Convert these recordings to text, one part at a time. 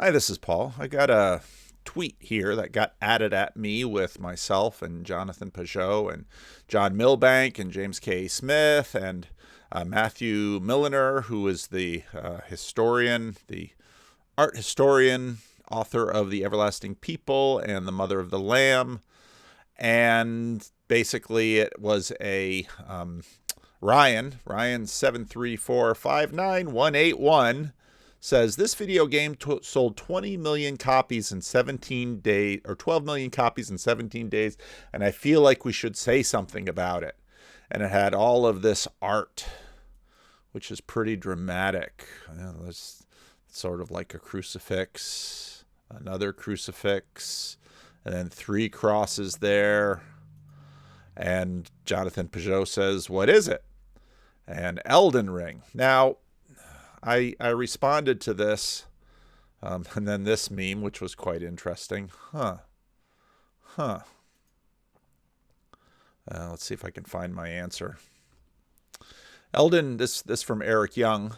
Hi, this is Paul. I got a tweet here that got added at me with myself and Jonathan Peugeot and John Milbank and James K. Smith and Matthew Milliner, who is the historian, the art historian, author of The Everlasting People and The Mother of the Lamb. And basically it was a Ryan 734599181 says this video game sold 20 million copies in 17 days, or 12 million copies in 17 days, and I feel like we should say something about it. And it had all of this art, which is pretty dramatic. There's sort of like a crucifix, another crucifix, and then 3 crosses there. And Jonathan Peugeot says, "What is it?" And Elden Ring. Now, I responded to this, and then this meme, which was quite interesting. Let's see if I can find my answer. This from Eric Young.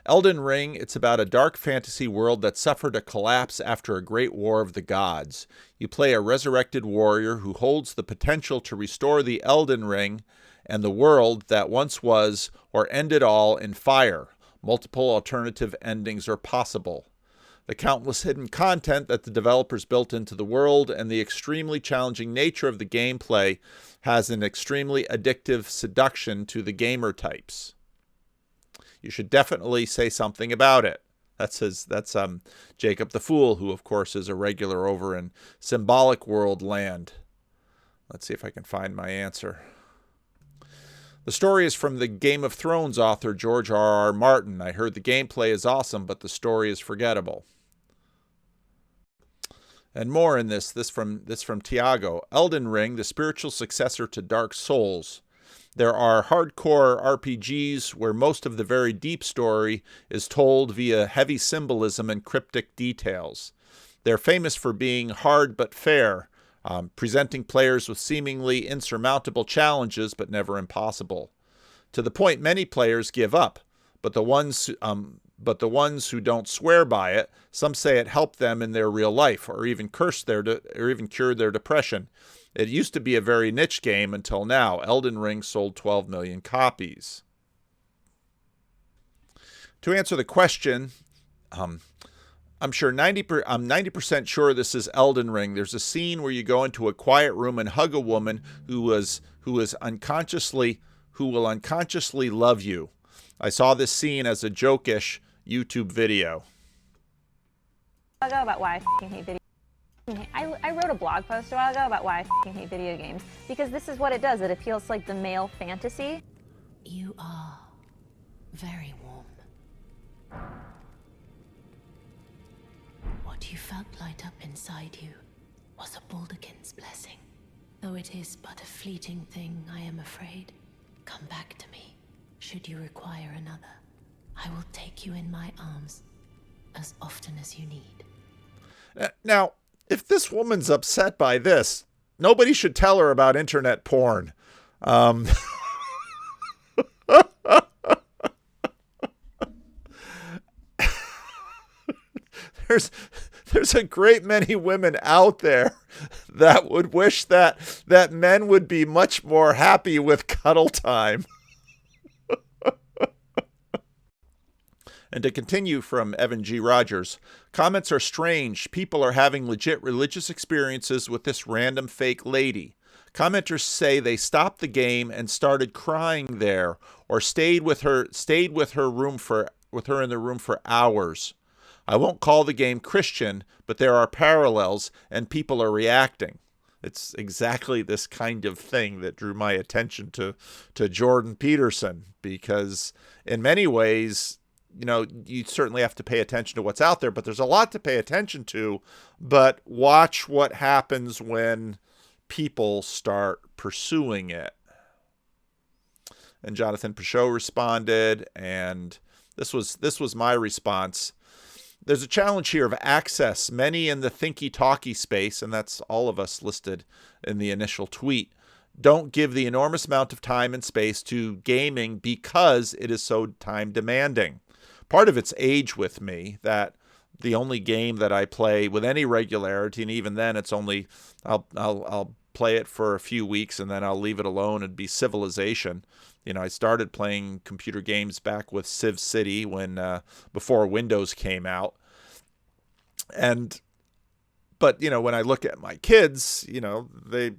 Elden Ring, it's about a dark fantasy world that suffered a collapse after a great war of the gods. You play a resurrected warrior who holds the potential to restore the Elden Ring and the world that once was, or end it all in fire. Multiple alternative endings are possible. The countless hidden content that the developers built into the world and the extremely challenging nature of the gameplay has an extremely addictive seduction to the gamer types. You should definitely say something about it. That's Jacob the Fool, who of course is a regular over in Symbolic World land. Let's see if I can find my answer. The story is from the Game of Thrones author George R.R. Martin. I heard the gameplay is awesome, but the story is forgettable. And more in this from Tiago. Elden Ring, the spiritual successor to Dark Souls. There are hardcore RPGs where most of the very deep story is told via heavy symbolism and cryptic details. They're famous for being hard but fair, presenting players with seemingly insurmountable challenges but never impossible. To the point many players give up, but the ones who don't swear by it, some say it helped them in their real life, or even cured their depression. It used to be a very niche game until now. Elden Ring sold 12 million copies. To answer the question, I'm 90% sure this is Elden Ring. There's a scene where you go into a quiet room and hug a woman who will unconsciously love you. I saw this scene as a joke-ish YouTube video. About why I hate video. I wrote a blog post a while ago about why I hate video games, because this is what it does. It appeals to like the male fantasy. You are very warm. What you felt light up inside you was a Baldurkin's blessing. Though it is but a fleeting thing, I am afraid. Come back to me, should you require another. I will take you in my arms as often as you need. Now, if this woman's upset by this, nobody should tell her about internet porn. There's a great many women out there that would wish that men would be much more happy with cuddle time. And to continue from Evan G. Rogers, comments are strange. People are having legit religious experiences with this random fake lady. Commenters say they stopped the game and started crying there, or stayed with her in the room for hours. I won't call the game Christian, but there are parallels, and people are reacting. It's exactly this kind of thing that drew my attention to Jordan Peterson, because in many ways, you certainly have to pay attention to what's out there, but there's a lot to pay attention to. But watch what happens when people start pursuing it. And Jonathan Peugeot responded, and this was my response. There's a challenge here of access. Many in the thinky-talky space, and that's all of us listed in the initial tweet, don't give the enormous amount of time and space to gaming because it is so time demanding. Part of it's age with me, that the only game that I play with any regularity, and even then it's only I'll play it for a few weeks and then I'll leave it alone and be Civilization. I started playing computer games back with Civ City when before Windows came out. But when I look at my kids, they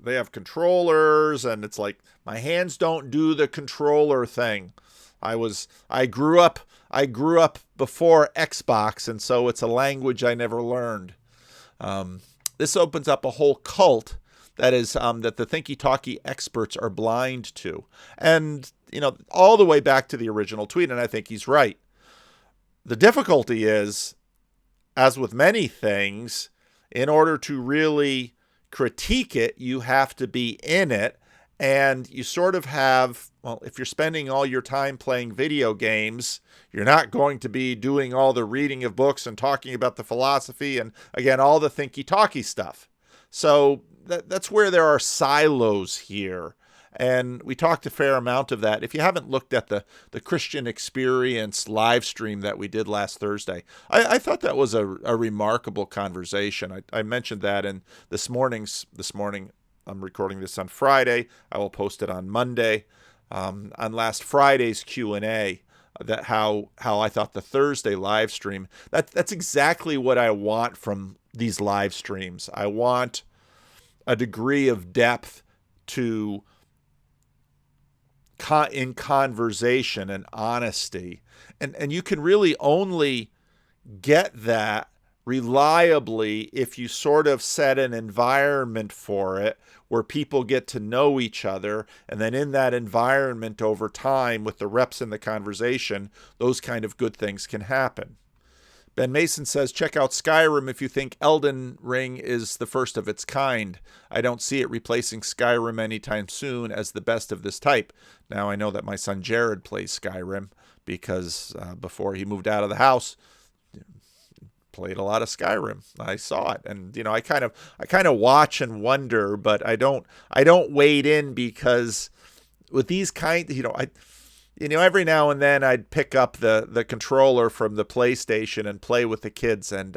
have controllers, and it's like my hands don't do the controller thing. I grew up before Xbox, and so it's a language I never learned. This opens up a whole cult that is that the thinky-talky experts are blind to, and all the way back to the original tweet, and I think he's right. The difficulty is, as with many things, in order to really critique it, you have to be in it, and you sort of have, well, if you're spending all your time playing video games, you're not going to be doing all the reading of books and talking about the philosophy and, again, all the thinky-talky stuff. So that's where there are silos here. And we talked a fair amount of that. If you haven't looked at the Christian Experience live stream that we did last Thursday, I thought that was a remarkable conversation. I mentioned that in this morning, I'm recording this on Friday. I will post it on Monday. On last Friday's Q&A, that how I thought the Thursday live stream, that's exactly what I want from these live streams. I want a degree of depth to in conversation and honesty. And you can really only get that reliably if you sort of set an environment for it where people get to know each other. And then in that environment over time, with the reps in the conversation, those kind of good things can happen. Ben Mason says, check out Skyrim if you think Elden Ring is the first of its kind. I don't see it replacing Skyrim anytime soon as the best of this type. Now, I know that my son Jared plays Skyrim because before he moved out of the house, played a lot of Skyrim. I saw it, and I kind of watch and wonder, but I don't wade in, because with these every now and then I'd pick up the controller from the PlayStation and play with the kids, and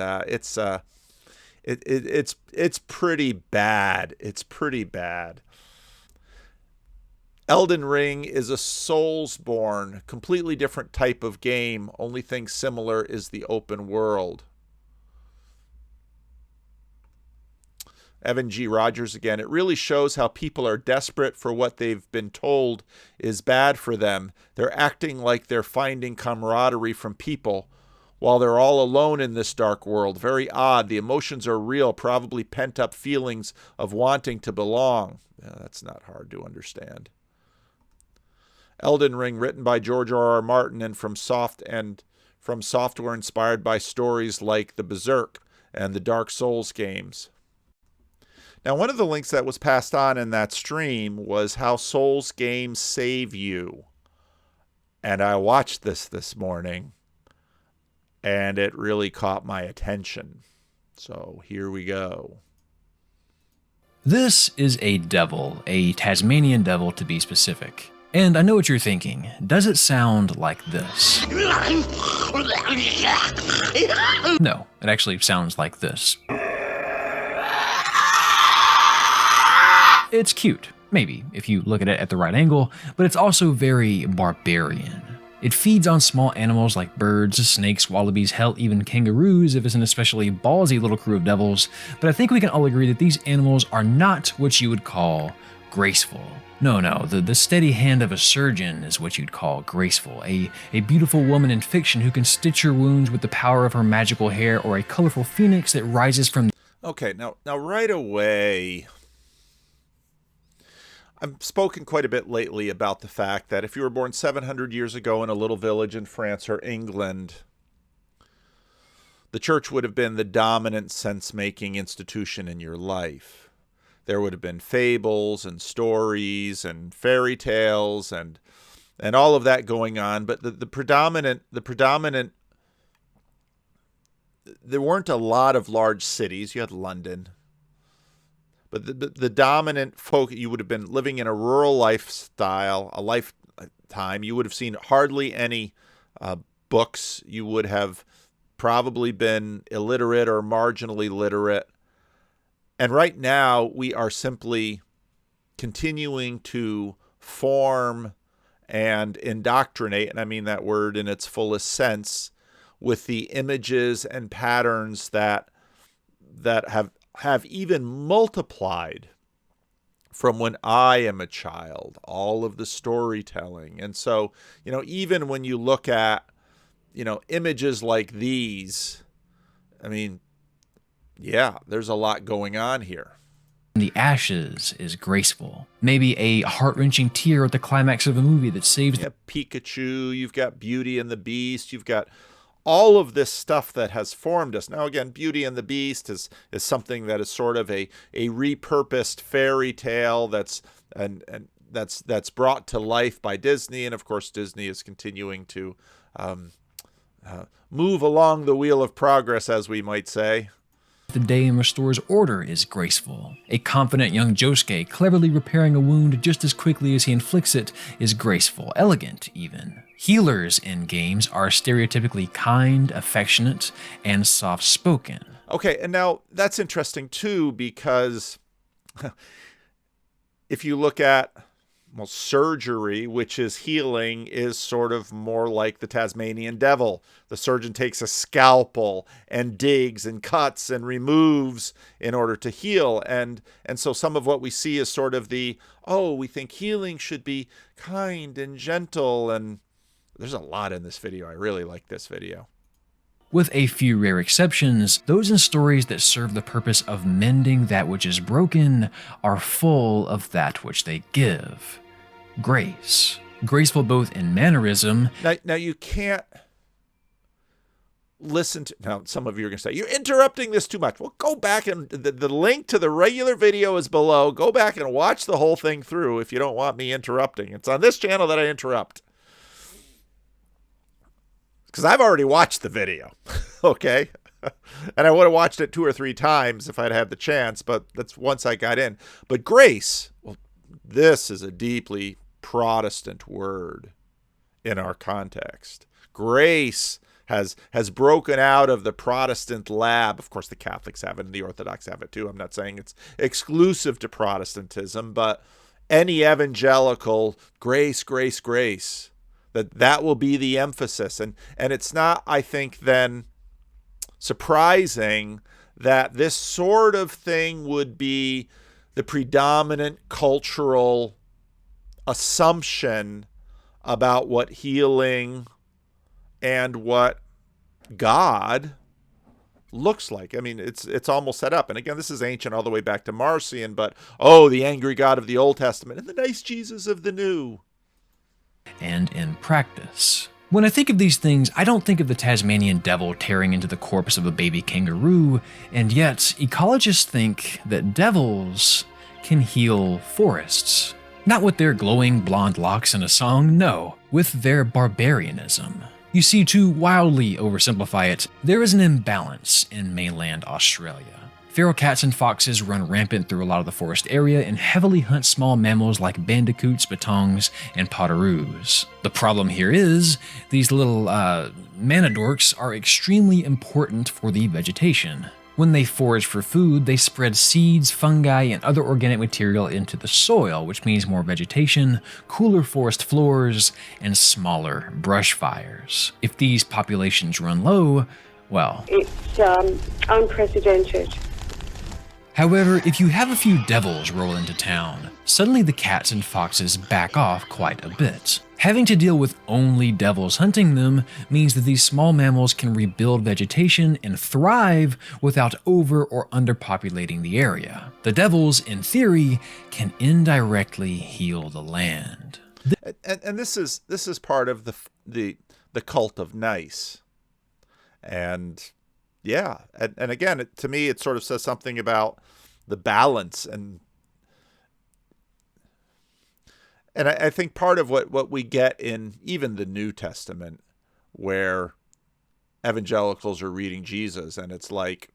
it's pretty bad. It's pretty bad. Elden Ring is a Soulsborne, completely different type of game. Only thing similar is the open world. Evan G. Rogers again. It really shows how people are desperate for what they've been told is bad for them. They're acting like they're finding camaraderie from people while they're all alone in this dark world. Very odd. The emotions are real, probably pent-up feelings of wanting to belong. Yeah, that's not hard to understand. Elden Ring, written by George R.R. Martin and from software inspired by stories like the Berserk and the Dark Souls games. Now, one of the links that was passed on in that stream was how Souls games save you. And I watched this morning, and it really caught my attention. So here we go. This is a devil, a Tasmanian devil to be specific. And I know what you're thinking. Does it sound like this? No, it actually sounds like this. It's cute, maybe, if you look at it at the right angle, but it's also very barbarian. It feeds on small animals like birds, snakes, wallabies, hell, even kangaroos if it's an especially ballsy little crew of devils, but I think we can all agree that these animals are not what you would call graceful. No, the steady hand of a surgeon is what you'd call graceful. A beautiful woman in fiction who can stitch your wounds with the power of her magical hair, or a colorful phoenix that rises from... Okay, now right away... I've spoken quite a bit lately about the fact that if you were born 700 years ago in a little village in France or England, the church would have been the dominant sense-making institution in your life. There would have been fables and stories and fairy tales and all of that going on, but the predominant there weren't a lot of large cities. You had London. But the dominant folk, you would have been living in a rural lifestyle, a lifetime. You would have seen hardly any books. You would have probably been illiterate or marginally literate. And right now we are simply continuing to form and indoctrinate, and I mean that word in its fullest sense, with the images and patterns that have even multiplied from when I am a child, all of the storytelling. And so, even when you look at, images like these, I mean, yeah, there's a lot going on here. The ashes is graceful. Maybe a heart-wrenching tear at the climax of a movie that saves. You have Pikachu, you've got Beauty and the Beast, you've got all of this stuff that has formed us. Now, again, Beauty and the Beast is something that is sort of a repurposed fairy tale that's brought to life by Disney, and of course, Disney is continuing to move along the wheel of progress, as we might say. The day and restores order is graceful. A confident young Josuke cleverly repairing a wound just as quickly as he inflicts it is graceful, elegant even. Healers in games are stereotypically kind, affectionate, and soft-spoken. Okay, and now that's interesting too, because if you look at surgery, which is healing, is sort of more like the Tasmanian devil. The surgeon takes a scalpel and digs and cuts and removes in order to heal. And so some of what we see is sort of we think healing should be kind and gentle. And there's a lot in this video. I really like this video. With a few rare exceptions, those in stories that serve the purpose of mending that which is broken are full of that which they give. Grace. Graceful both in mannerism. Now you can't listen to... Now, some of you are going to say, you're interrupting this too much. Well, go back, and the link to the regular video is below. Go back and watch the whole thing through if you don't want me interrupting. It's on this channel that I interrupt. Because I've already watched the video, okay? And I would have watched it 2 or 3 times if I'd had the chance, but that's once I got in. But grace, well, this is a deeply Protestant word in our context. Grace has broken out of the Protestant lab. Of course, the Catholics have it and the Orthodox have it too. I'm not saying it's exclusive to Protestantism, but any evangelical, grace, grace, grace, that will be the emphasis. And it's not, I think, then surprising that this sort of thing would be the predominant cultural assumption about what healing and what God looks like. I mean, it's almost set up. And again, this is ancient all the way back to Marcion, but the angry God of the Old Testament and the nice Jesus of the New. And in practice. When I think of these things, I don't think of the Tasmanian devil tearing into the corpse of a baby kangaroo, and yet ecologists think that devils can heal forests. Not with their glowing blonde locks and a song, no, with their barbarianism. You see, to wildly oversimplify it, there is an imbalance in mainland Australia. Feral cats and foxes run rampant through a lot of the forest area and heavily hunt small mammals like bandicoots, batongs, and potoroos. The problem here is, these little manadorks are extremely important for the vegetation. When they forage for food, they spread seeds, fungi, and other organic material into the soil, which means more vegetation, cooler forest floors, and smaller brush fires. If these populations run low, well... It's unprecedented. However, if you have a few devils roll into town, suddenly the cats and foxes back off quite a bit. Having to deal with only devils hunting them means that these small mammals can rebuild vegetation and thrive without over or underpopulating the area. The devils, in theory, can indirectly heal the land. And this is part of the cult of nice. And yeah, and again, to me, it sort of says something about the balance. And I think part of what we get in even the New Testament, where evangelicals are reading Jesus, and it's like,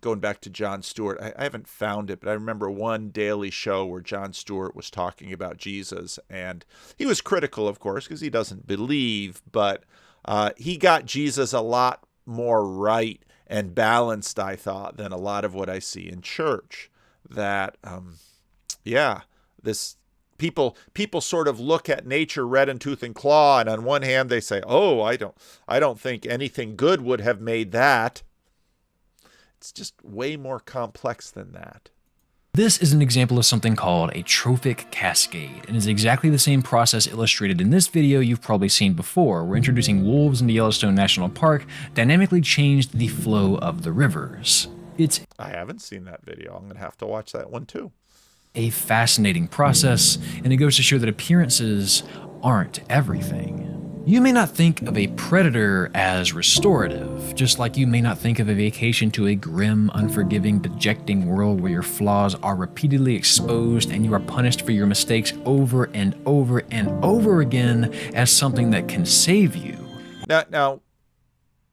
going back to Jon Stewart, I haven't found it, but I remember one daily show where Jon Stewart was talking about Jesus, and he was critical, of course, because he doesn't believe, but he got Jesus a lot more right and balanced, I thought, than a lot of what I see in church. That, this people sort of look at nature red in tooth and claw, and on one hand they say, "Oh, I don't think anything good would have made that." It's just way more complex than that. This is an example of something called a trophic cascade, and is exactly the same process illustrated in this video you've probably seen before, where introducing wolves into Yellowstone National Park dynamically changed the flow of the rivers. I haven't seen that video. I'm going to have to watch that one too. A fascinating process, and it goes to show that appearances aren't everything. You may not think of a predator as restorative, just like you may not think of a vacation to a grim, unforgiving, dejecting world where your flaws are repeatedly exposed and you are punished for your mistakes over and over and over again as something that can save you. Now,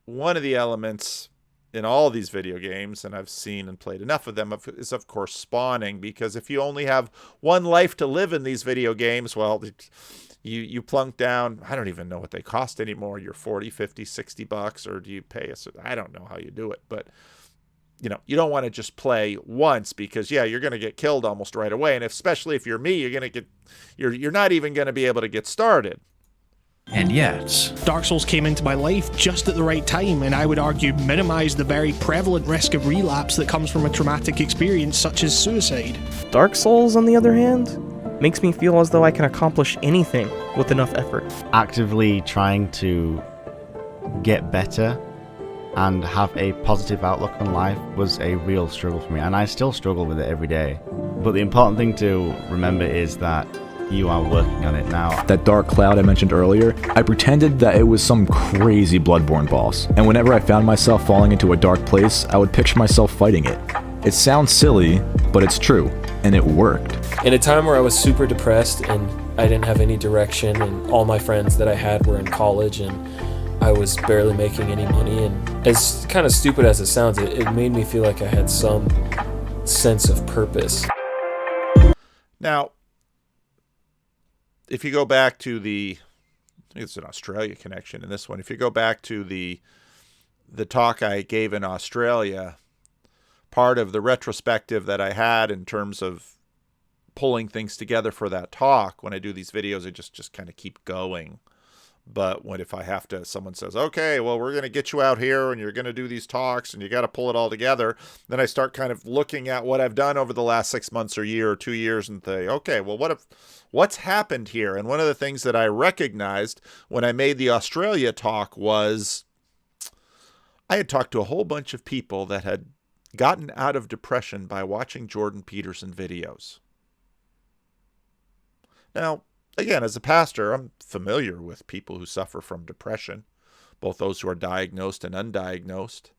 one of the elements in all of these video games, and I've seen and played enough of them, is of course spawning, because if you only have one life to live in these video games, well, you plunk down, I don't even know what they cost anymore, you're 40, 50, 60 bucks, or do you pay I don't know how you do it, but you don't want to just play once, because you're going to get killed almost right away, and especially if you're me, you're not even going to be able to get started. And yet, Dark Souls came into my life just at the right time, and I would argue minimized the very prevalent risk of relapse that comes from a traumatic experience such as suicide. Dark Souls, on the other hand, makes me feel as though I can accomplish anything with enough effort. Actively trying to get better and have a positive outlook on life was a real struggle for me, and I still struggle with it every day. But the important thing to remember is that you are working on it now. That dark cloud I mentioned earlier, I pretended that it was some crazy Bloodborne boss, and whenever I found myself falling into a dark place, I would picture myself fighting it. It sounds silly, but it's true, and it worked. In a time where I was super depressed and I didn't have any direction, and all my friends that I had were in college, and I was barely making any money, and as kind of stupid as it sounds, it made me feel like I had some sense of purpose. Now, if you go back to I think it's an Australia connection in this one. If you go back to the talk I gave in Australia, part of the retrospective that I had in terms of pulling things together for that talk, when I do these videos, I just kind of keep going. But if I have to, someone says, okay, well, we're going to get you out here and you're going to do these talks and you got to pull it all together. Then I start kind of looking at what I've done over the last 6 months or year or 2 years and say, okay, well, what's happened here? And one of the things that I recognized when I made the Australia talk was I had talked to a whole bunch of people that had gotten out of depression by watching Jordan Peterson videos. Now, again, as a pastor, I'm familiar with people who suffer from depression, both those who are diagnosed and undiagnosed.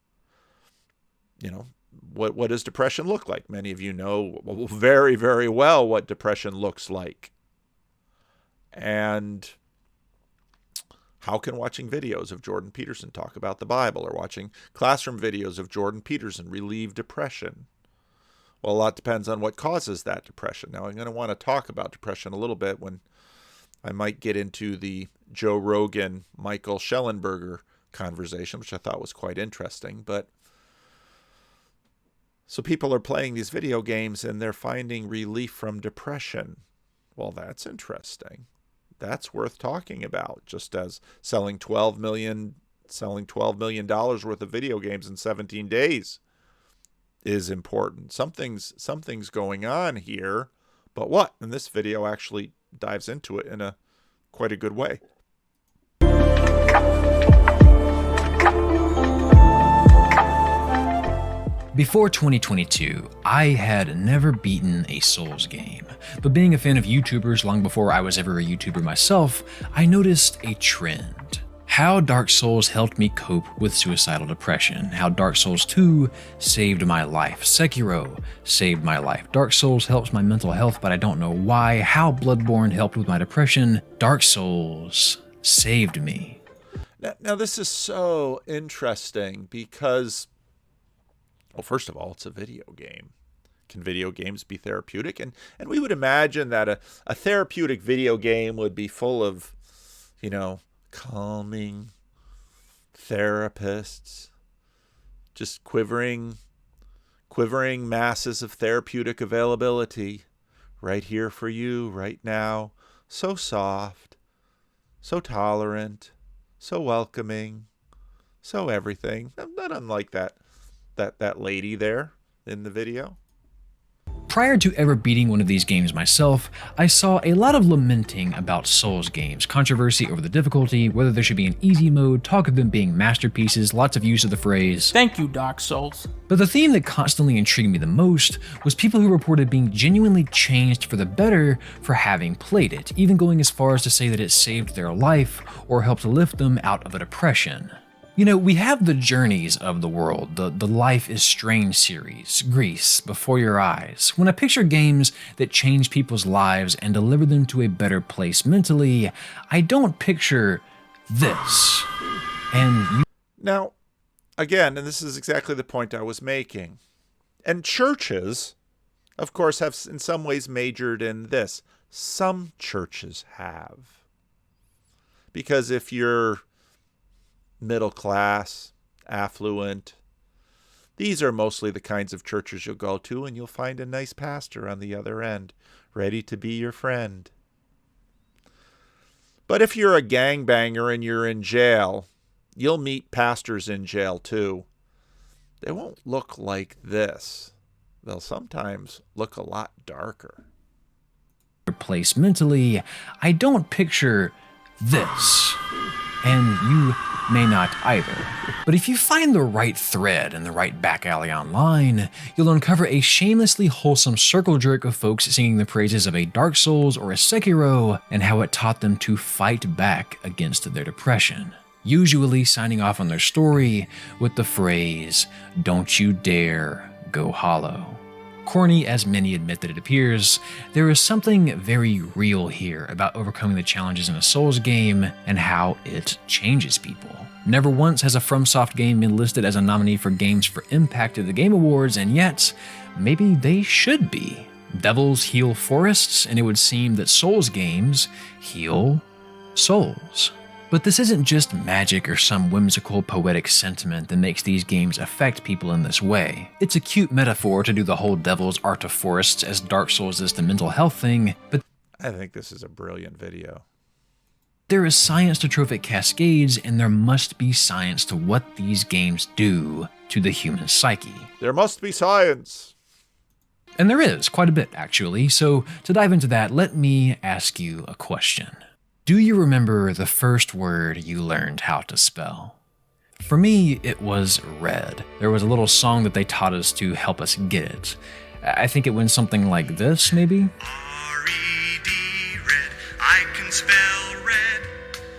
What does depression look like? Many of you know very, very well what depression looks like. And how can watching videos of Jordan Peterson talk about the Bible or watching classroom videos of Jordan Peterson relieve depression? Well, a lot depends on what causes that depression. Now, I'm going to want to talk about depression a little bit when I might get into the Joe Rogan, Michael Schellenberger conversation, which I thought was quite interesting. But so people are playing these video games and they're finding relief from depression. Well, that's interesting. That's worth talking about, just as selling $12 million worth of video games in 17 days is important. Something's going on here, but what? And this video actually dives into it in quite a good way. Before 2022, I had never beaten a Souls game, but being a fan of YouTubers long before I was ever a YouTuber myself, I noticed a trend. How Dark Souls helped me cope with suicidal depression, how Dark Souls 2 saved my life, Sekiro saved my life, Dark Souls helps my mental health but I don't know why, how Bloodborne helped with my depression, Dark Souls saved me. Now this is so interesting because, well, first of all, it's a video game. Can video games be therapeutic? And we would imagine that a therapeutic video game would be full of, calming, therapists, just quivering masses of therapeutic availability right here for you right now. So soft, so tolerant, so welcoming, so everything. Not unlike that lady there in the video. Prior to ever beating one of these games myself, I saw a lot of lamenting about Souls games, controversy over the difficulty, whether there should be an easy mode, talk of them being masterpieces, lots of use of the phrase, "Thank you, Dark Souls." But the theme that constantly intrigued me the most was people who reported being genuinely changed for the better for having played it, even going as far as to say that it saved their life or helped lift them out of a depression. You know, we have the journeys of the world, the Life is Strange series, Grease, Before Your Eyes. When I picture games that change people's lives and deliver them to a better place mentally, I don't picture this. Now, again, and this is exactly the point I was making. And churches, of course, have in some ways majored in this. Some churches have. Because if you're middle class, affluent, these are mostly the kinds of churches you'll go to, and you'll find a nice pastor on the other end, ready to be your friend. But if you're a gangbanger and you're in jail, you'll meet pastors in jail too. They won't look like this. They'll sometimes look a lot darker. Place mentally, I don't picture this. And you may not either. But if you find the right thread in the right back alley online, you'll uncover a shamelessly wholesome circle jerk of folks singing the praises of a Dark Souls or a Sekiro and how it taught them to fight back against their depression. Usually signing off on their story with the phrase, "Don't you dare go hollow." Corny as many admit that it appears, there is something very real here about overcoming the challenges in a Souls game and how it changes people. Never once has a FromSoft game been listed as a nominee for Games for Impact at the Game Awards, and yet, maybe they should be. Devils heal forests, and it would seem that Souls games heal souls. But this isn't just magic or some whimsical poetic sentiment that makes these games affect people in this way. It's a cute metaphor to do the whole devil's art of forests as Dark Souls is the mental health thing, but I think this is a brilliant video. There is science to trophic cascades, and there must be science to what these games do to the human psyche. There must be science. And there is, quite a bit actually, so to dive into that, let me ask you a question. Do you remember the first word you learned how to spell? For me, it was red. There was a little song that they taught us to help us get it. I think it went something like this, maybe? R-E-D, red, I can spell red.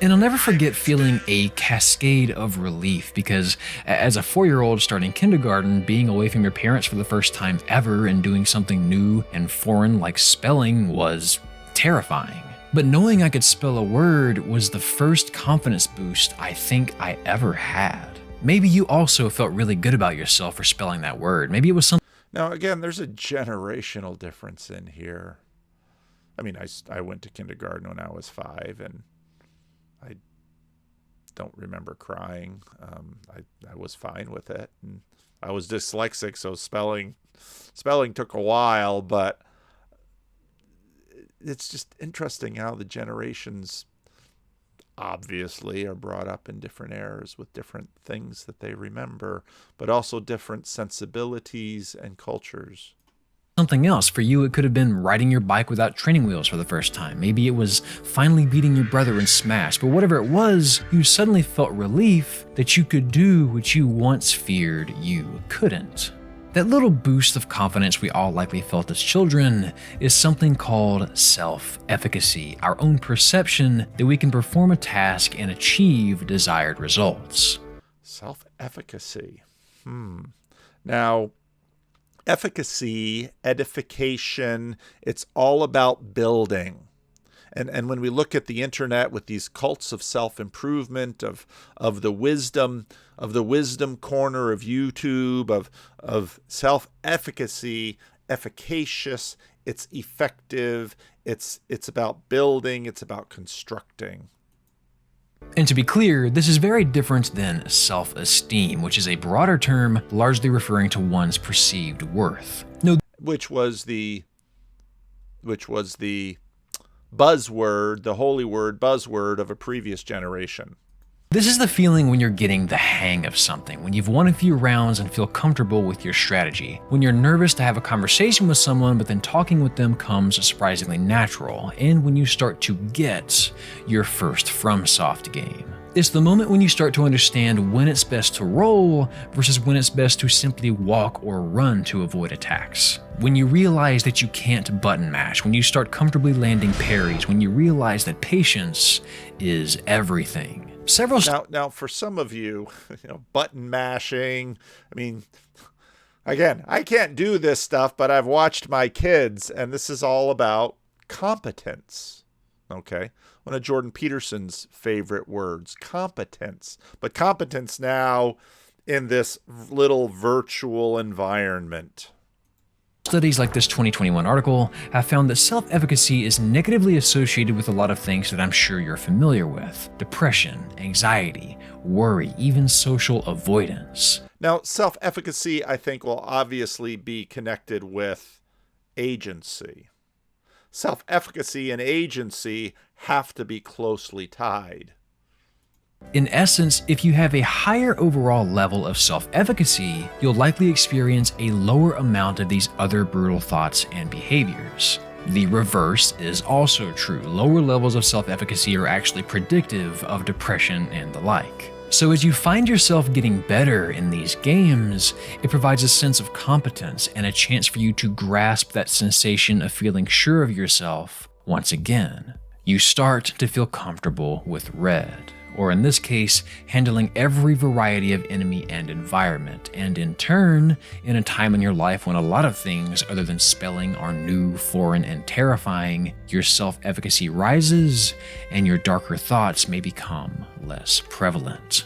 And I'll never forget feeling a cascade of relief because as a 4-year-old starting kindergarten, being away from your parents for the first time ever and doing something new and foreign like spelling was terrifying. But knowing I could spell a word was the first confidence boost I think I ever had. Maybe you also felt really good about yourself for spelling that word. Maybe it was something. Now, again, there's a generational difference in here. I mean, I went to kindergarten when I was 5, and I don't remember crying. I was fine with it. And I was dyslexic, so spelling took a while, but it's just interesting how the generations obviously are brought up in different eras with different things that they remember, but also different sensibilities and cultures. Something else. For you, it could have been riding your bike without training wheels for the first time. Maybe it was finally beating your brother in Smash. But whatever it was, you suddenly felt relief that you could do what you once feared you couldn't. That little boost of confidence we all likely felt as children is something called self-efficacy, our own perception that we can perform a task and achieve desired results. Self-efficacy. Now, efficacy, edification, it's all about building. And when we look at the internet with these cults of self-improvement, of the wisdom corner of YouTube, of self-efficacy, efficacious, it's effective, it's about building, it's about constructing. And to be clear, this is very different than self-esteem, which is a broader term largely referring to one's perceived worth. No, which was the buzzword, the holy word buzzword of a previous generation. this is the feeling when you're getting the hang of something, when you've won a few rounds and feel comfortable with your strategy, when you're nervous to have a conversation with someone but then talking with them comes surprisingly natural, and when you start to get your first FromSoft game. It's the moment when you start to understand when it's best to roll versus when it's best to simply walk or run to avoid attacks. When you realize that you can't button mash, when you start comfortably landing parries, when you realize that patience is everything. Now, for some of you, button mashing, I mean, again, I can't do this stuff, but I've watched my kids, and this is all about competence, okay? One of Jordan Peterson's favorite words, competence. But competence now in this little virtual environment. Studies like this 2021 article have found that self-efficacy is negatively associated with a lot of things that I'm sure you're familiar with. Depression, anxiety, worry, even social avoidance. Now, self-efficacy, I think, will obviously be connected with agency. Self-efficacy and agency have to be closely tied. In essence, if you have a higher overall level of self-efficacy, you'll likely experience a lower amount of these other brutal thoughts and behaviors. The reverse is also true. Lower levels of self-efficacy are actually predictive of depression and the like. So as you find yourself getting better in these games, it provides a sense of competence and a chance for you to grasp that sensation of feeling sure of yourself once again. You start to feel comfortable with red, or in this case, handling every variety of enemy and environment, and in turn, in a time in your life when a lot of things other than spelling are new, foreign, and terrifying, your self-efficacy rises, and your darker thoughts may become less prevalent.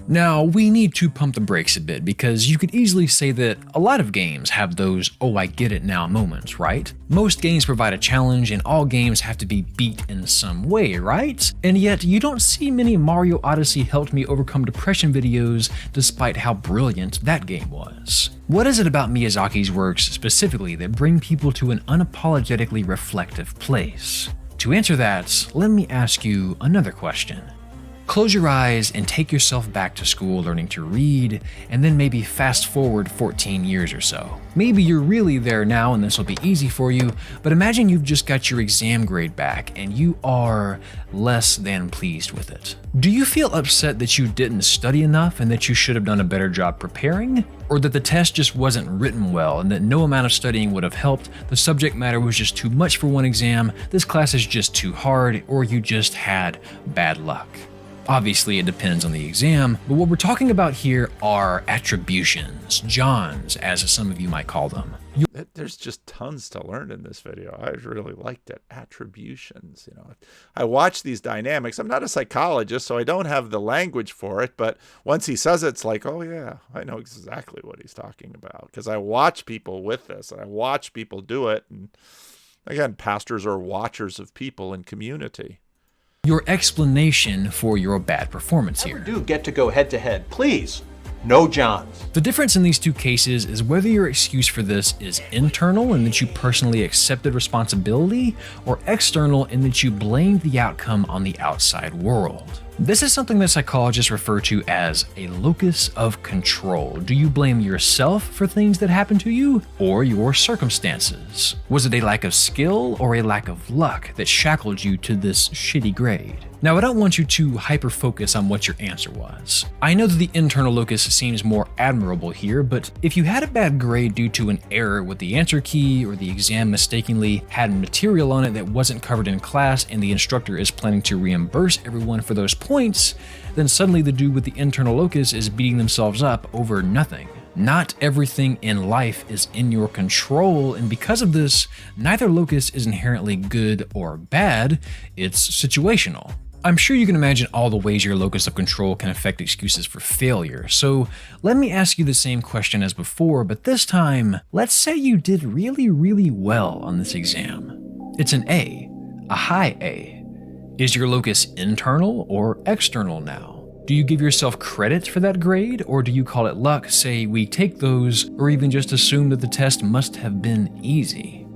Now, we need to pump the brakes a bit because you could easily say that a lot of games have those "oh I get it now" moments, right? Most games provide a challenge and all games have to be beat in some way, right? And yet you don't see many Mario Odyssey helped me overcome depression videos despite how brilliant that game was. What is it about Miyazaki's works specifically that bring people to an unapologetically reflective place? To answer that, let me ask you another question. Close your eyes and take yourself back to school learning to read, and then maybe fast forward 14 years or so. Maybe you're really there now and this will be easy for you, but imagine you've just got your exam grade back and you are less than pleased with it. Do you feel upset that you didn't study enough and that you should have done a better job preparing? Or that the test just wasn't written well and that no amount of studying would have helped, the subject matter was just too much for one exam, this class is just too hard, or you just had bad luck? Obviously, it depends on the exam, but what we're talking about here are attributions, Johns, as some of you might call them. There's just tons to learn in this video. I really liked it. Attributions, I watch these dynamics. I'm not a psychologist, so I don't have the language for it, but once he says it, it's like, oh yeah, I know exactly what he's talking about, because I watch people with this, and I watch people do it, and again, pastors are watchers of people in community. Your explanation for your bad performance here. Do get to go head to head, please. No Johns. The difference in these two cases is whether your excuse for this is internal in that you personally accepted responsibility, or external in that you blamed the outcome on the outside world. This is something that psychologists refer to as a locus of control. Do you blame yourself for things that happen to you, or your circumstances? Was it a lack of skill or a lack of luck that shackled you to this shitty grade? Now, I don't want you to hyper-focus on what your answer was. I know that the internal locus seems more admirable here, but if you had a bad grade due to an error with the answer key, or the exam mistakenly had material on it that wasn't covered in class and the instructor is planning to reimburse everyone for those points, then suddenly the dude with the internal locus is beating themselves up over nothing. Not everything in life is in your control, and because of this, neither locus is inherently good or bad, it's situational. I'm sure you can imagine all the ways your locus of control can affect excuses for failure, so let me ask you the same question as before, but this time, let's say you did really well on this exam. It's an A, a high A. Is your locus internal or external now? Do you give yourself credit for that grade, or do you call it luck, say we take those, or even just assume that the test must have been easy?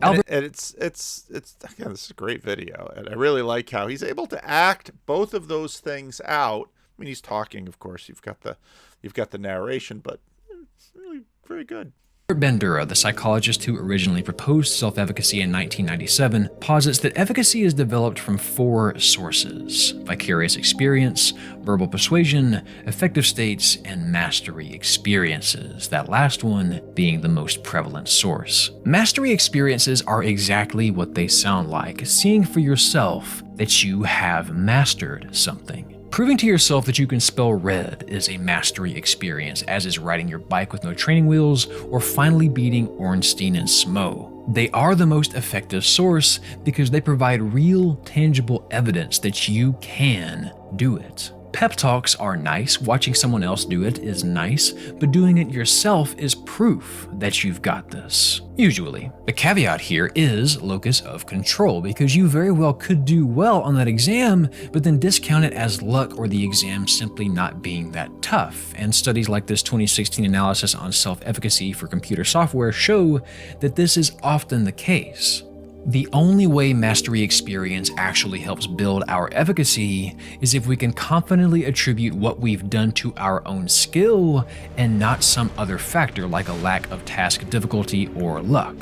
And it's again, this is a great video, and I really like how he's able to act both of those things out. I mean, he's talking, of course. You've got the narration, but it's really very good. Bandura, the psychologist who originally proposed self-efficacy in 1997, posits that efficacy is developed from 4 sources: vicarious experience, verbal persuasion, affective states, and mastery experiences, that last one being the most prevalent source. Mastery experiences are exactly what they sound like, seeing for yourself that you have mastered something. Proving to yourself that you can spell red is a mastery experience, as is riding your bike with no training wheels or finally beating Ornstein and Smo. They are the most effective source because they provide real, tangible evidence that you can do it. Pep talks are nice, watching someone else do it is nice, but doing it yourself is proof that you've got this. Usually. The caveat here is locus of control, because you very well could do well on that exam, but then discount it as luck or the exam simply not being that tough. And studies like this 2016 analysis on self-efficacy for computer software show that this is often the case. The only way mastery experience actually helps build our efficacy is if we can confidently attribute what we've done to our own skill and not some other factor like a lack of task difficulty or luck.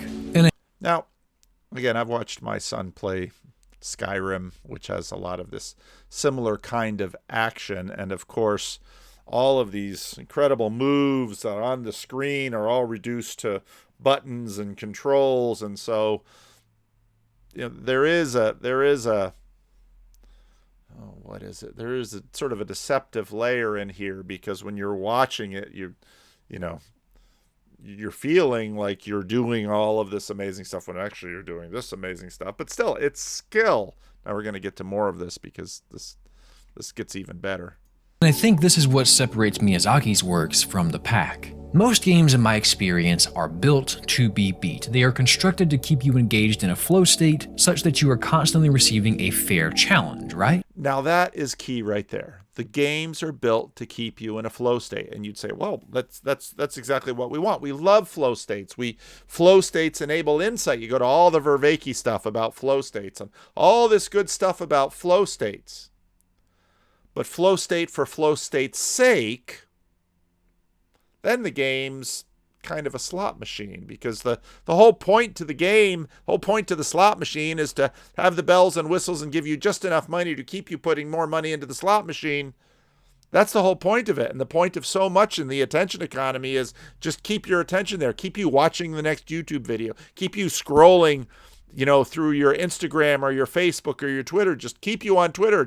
Now, again, I've watched my son play Skyrim, which has a lot of this similar kind of action, and of course, all of these incredible moves that are on the screen are all reduced to buttons and controls, and so there is a sort of a deceptive layer in here, because when you're watching it, you're feeling like you're doing all of this amazing stuff when actually you're doing this amazing stuff. But still, it's skill. Now we're going to get to more of this because this gets even better. And I think this is what separates Miyazaki's works from the pack. Most games, in my experience, are built to be beat. They are constructed to keep you engaged in a flow state such that you are constantly receiving a fair challenge, right? Now that is key right there. The games are built to keep you in a flow state. And you'd say, well, that's exactly what we want. We love flow states. Flow states enable insight. You go to all the Vervaeke stuff about flow states and all this good stuff about flow states. But flow state for flow state's sake, then the game's kind of a slot machine, because the whole point to the game, the whole point to the slot machine is to have the bells and whistles and give you just enough money to keep you putting more money into the slot machine. That's the whole point of it. And the point of so much in the attention economy is just keep your attention there, keep you watching the next YouTube video, keep you scrolling, through your Instagram or your Facebook or your Twitter, just keep you on Twitter,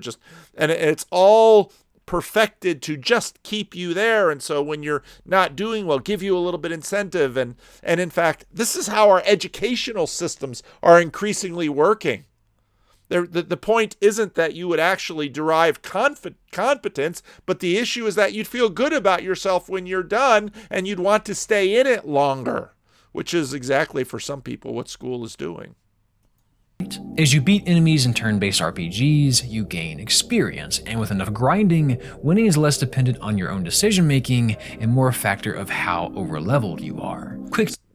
and it's all perfected to just keep you there. And so when you're not doing well, give you a little bit incentive. And in fact, this is how our educational systems are increasingly working. The point isn't that you would actually derive competence, but the issue is that you'd feel good about yourself when you're done and you'd want to stay in it longer, which is exactly for some people what school is doing. As you beat enemies in turn-based RPGs, you gain experience, and with enough grinding, winning is less dependent on your own decision-making and more a factor of how over-leveled you are.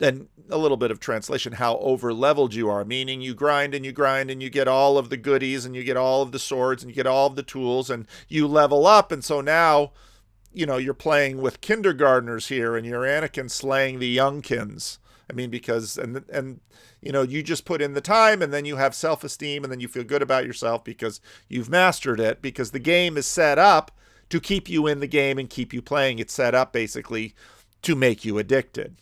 And a little bit of translation, how over-leveled you are, meaning you grind and you grind and you get all of the goodies and you get all of the swords and you get all of the tools and you level up, and so now, you're playing with kindergartners here and you're Anakin slaying the youngkins. I mean, because, you just put in the time and then you have self-esteem and then you feel good about yourself because you've mastered it, because the game is set up to keep you in the game and keep you playing. It's set up basically to make you addicted.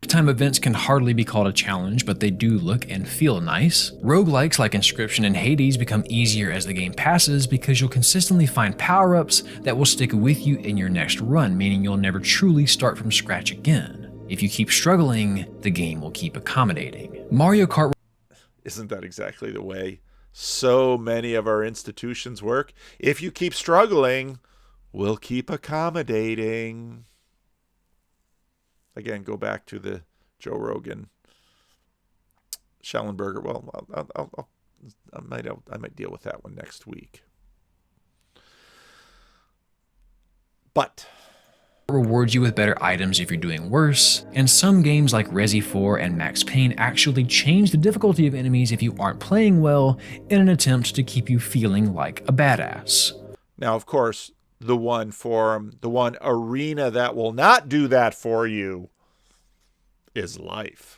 Time events can hardly be called a challenge, but they do look and feel nice. Roguelikes like Inscription and Hades become easier as the game passes because you'll consistently find power-ups that will stick with you in your next run, meaning you'll never truly start from scratch again. If you keep struggling, the game will keep accommodating. Mario Kart... Isn't that exactly the way so many of our institutions work? If you keep struggling, we'll keep accommodating. Again, go back to the Joe Rogan, Schellenberger. Well, I might deal with that one next week. But rewards you with better items if you're doing worse, and some games like Resi 4 and Max Payne actually change the difficulty of enemies if you aren't playing well in an attempt to keep you feeling like a badass. Now, of course, the one arena that will not do that for you is life.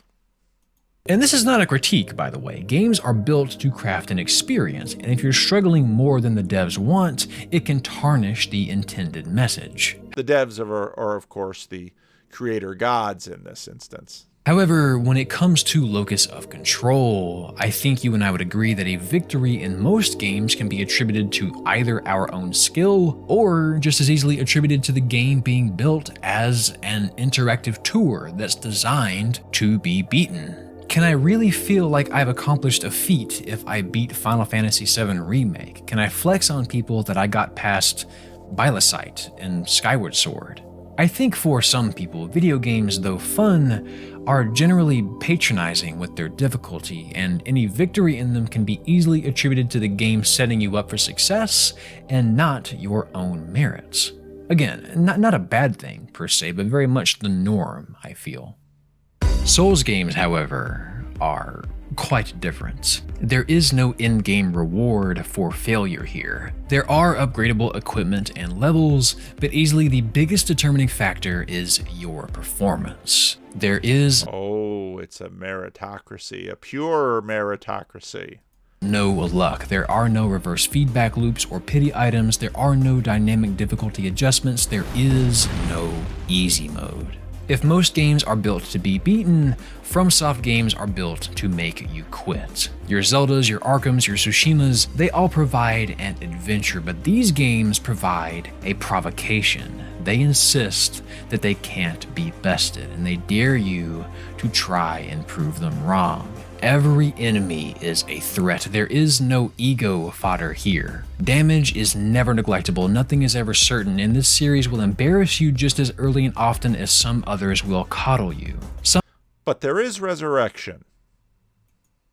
And this is not a critique, by the way. Games are built to craft an experience, and if you're struggling more than the devs want, it can tarnish the intended message. The devs are of course, the creator gods in this instance. However, when it comes to locus of control, I think you and I would agree that a victory in most games can be attributed to either our own skill, or just as easily attributed to the game being built as an interactive tour that's designed to be beaten. Can I really feel like I've accomplished a feat if I beat Final Fantasy VII Remake? Can I flex on people that I got past Bylosite and Skyward Sword? I think for some people, video games, though fun, are generally patronizing with their difficulty, and any victory in them can be easily attributed to the game setting you up for success and not your own merits. Again, not a bad thing per se, but very much the norm, I feel. Souls games, however, are quite different. There is no in-game reward for failure here. There are upgradable equipment and levels, but easily the biggest determining factor is your performance. There is... Oh, it's a meritocracy, a pure meritocracy. No luck. There are no reverse feedback loops or pity items. There are no dynamic difficulty adjustments. There is no easy mode. If most games are built to be beaten, FromSoft games are built to make you quit. Your Zeldas, your Arkhams, your Tsushimas, they all provide an adventure, but these games provide a provocation. They insist that they can't be bested, and they dare you to try and prove them wrong. Every enemy is a threat. There is no ego fodder here. Damage is never neglectable, nothing is ever certain, and this series will embarrass you just as early and often as some others will coddle you. But there is resurrection.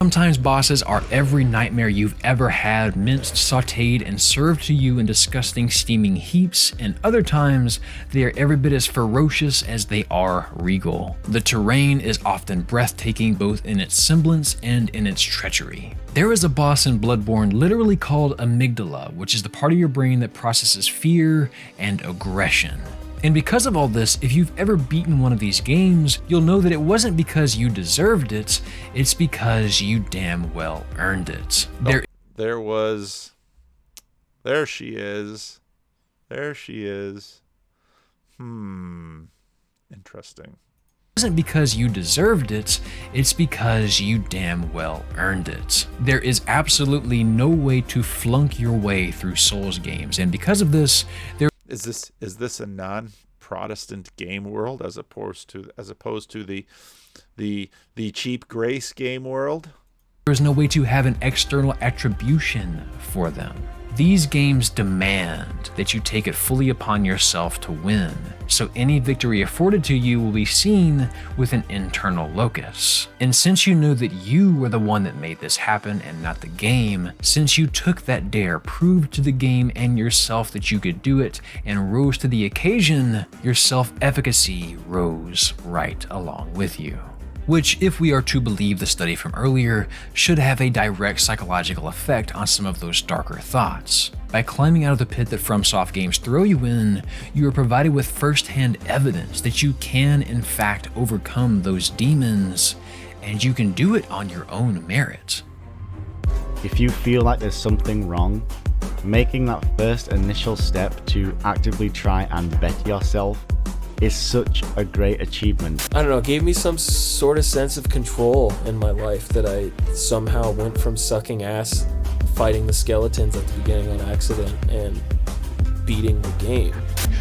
Sometimes bosses are every nightmare you've ever had, minced, sauteed, and served to you in disgusting steaming heaps, and other times they are every bit as ferocious as they are regal. The terrain is often breathtaking both in its semblance and in its treachery. There is a boss in Bloodborne literally called amygdala, which is the part of your brain that processes fear and aggression. And because of all this, if you've ever beaten one of these games, you'll know that it wasn't because you deserved it, it's because you damn well earned it. There she is. There she is. Interesting. It wasn't because you deserved it, it's because you damn well earned it. There is absolutely no way to flunk your way through Souls games, and because of this, Is this a non-Protestant game world as opposed to the cheap grace game world? There is no way to have an external attribution for them. These games demand that you take it fully upon yourself to win, so any victory afforded to you will be seen with an internal locus. And since you know that you were the one that made this happen and not the game, since you took that dare, proved to the game and yourself that you could do it, and rose to the occasion, your self-efficacy rose right along with you. Which, if we are to believe the study from earlier, should have a direct psychological effect on some of those darker thoughts. By climbing out of the pit that FromSoft games throw you in, you are provided with first-hand evidence that you can in fact overcome those demons, and you can do it on your own merit. If you feel like there's something wrong, making that first initial step to actively try and better yourself is such a great achievement. I don't know, it gave me some sort of sense of control in my life that I somehow went from sucking ass, fighting the skeletons at the beginning on accident, and beating the game.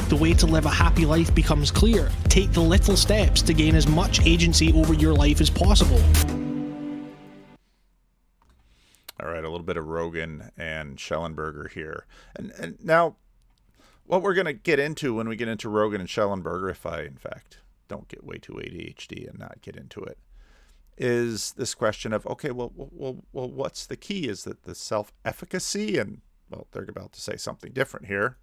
The way to live a happy life becomes clear. Take the little steps to gain as much agency over your life as possible. All right, a little bit of Rogan and Schellenberger here. And now, what we're going to get into when we get into Rogan and Schellenberger, if I, in fact, don't get way too ADHD and not get into it, is this question of, okay, well, what's the key? Is it the self-efficacy? And, well, they're about to say something different here.